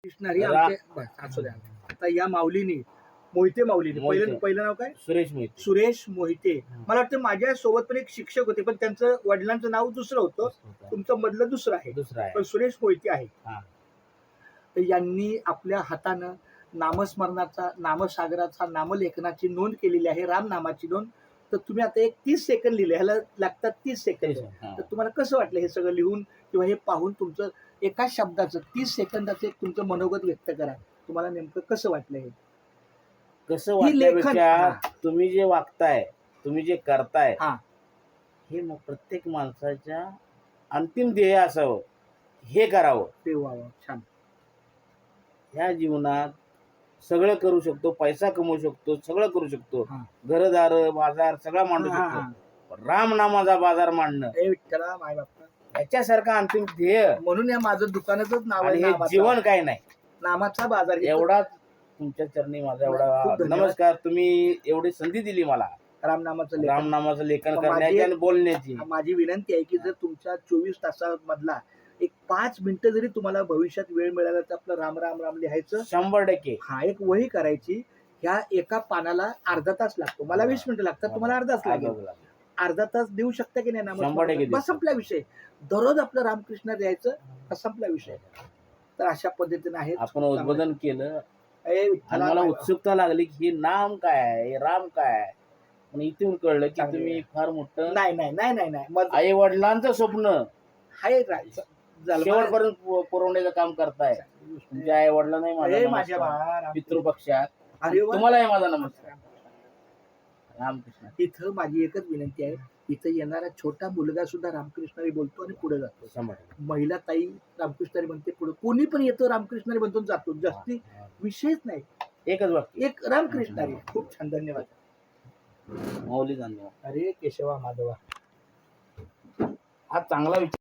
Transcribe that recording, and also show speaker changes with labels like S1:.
S1: कृष्णारी आमचे बस असू द्या. आता या माऊलीनी मोहिते माऊलीनी पहिलं नाव काय? सुरेश मोहिते. मला वाटतं माझ्या सोबत पण एक शिक्षक होते, पण त्यांचं वडिलांचं नाव दुसरं होतं, तुमचं मधलं दुसरं आहे, पण सुरेश मोहिते आहे. तर यांनी आपल्या हातानं नामस्मरणाचा, नामसागराचा, नामलेखनाची नोंद केलेली आहे, रामनामाची नोंद. तर तुम्ही आता एक 30 सेकंद लिहिले, ह्याला लागतात 30 सेकंद. तर तुम्हाला कसं वाटलं हे सगळं लिहून किंवा हे पाहून? तुमचं एका शब्दाचं 30 सेकंदाचं एक तुमचं मनोगत व्यक्त करा. तुम्हाला नेमकं कसं वाटलं हे?
S2: कसं वाटल्यापेक्षा तुम्ही जे वागताय, तुम्ही जे करताय, हे मग प्रत्येक माणसाच्या अंतिम ध्येय असावं, हे करावं.
S1: ते व्हावं. छान.
S2: ह्या जीवनात सगळं करू शकतो, पैसा कमवू शकतो, सगळं करू शकतो, घरदार बाजार सगळा मांडू शकतो. राम नामाचा बाजार मांडणं,
S1: हे विठ्ठला माय बाप्पा,
S2: याच्यासारखं अंतिम ध्येय.
S1: म्हणून या माझं दुकानाचंच नाव आहे,
S2: हे जीवन काय नाही.
S1: नामाचा बाजार.
S2: एवढाच तुमच्या चरणी माझा एवढा नमस्कार. तुम्ही एवढी संधी दिली मला रामनामाचं लेखन करण्याची आणि बोलण्याची.
S1: माझी विनंती आहे की जर तुमच्या 24 तासामधला एक 5 मिनिटं जरी तुम्हाला भविष्यात वेळ मिळाला तर आपलं राम राम राम लिहायचं
S2: 100%.
S1: एक वही करायची. ह्या एका पानाला अर्धा तास लागतो, मला 20 मिनिटं लागतात, तुम्हाला अर्धा तास लागेल. अर्धा तास देऊ शकता की नाही?
S2: 100%
S1: संपला विषय. दररोज आपलं रामकृष्ण द्यायचं, संपला विषय. तर अशा पद्धतीने आहे.
S2: आपण उद्बोधन केलं, मला उत्सुकता लागली की नाम काय आहे, राम काय आहे. पण इथून कळलं की तुम्ही फार मोठं
S1: नाही
S2: आई वडिलांचं स्वप्न
S1: आहे
S2: शेवटपर्यंत पुरवण्याचं काम करताय. तुमच्या आई वडिला नाही माझ्या पितृपक्षात, तुम्हाला आहे माझा नमस्कार. रामकृष्ण.
S1: इथं माझी एकच विनंती आहे, इथं येणारा छोटा मुलगा सुद्धा रामकृष्णारी बोलतो आणि पुढे जातो. महिला ताई रामकृष्णारी म्हणते, पुढे कोणी पण येतो रामकृष्णारी म्हणतो जातो. जास्ती विषयच नाही,
S2: एकच वाक्य,
S1: एक रामकृष्णारी. खूप छान. धन्यवाद
S2: माऊली. धन्यवाद.
S1: अरे केशवा माधवा,
S2: हा चांगला विचार.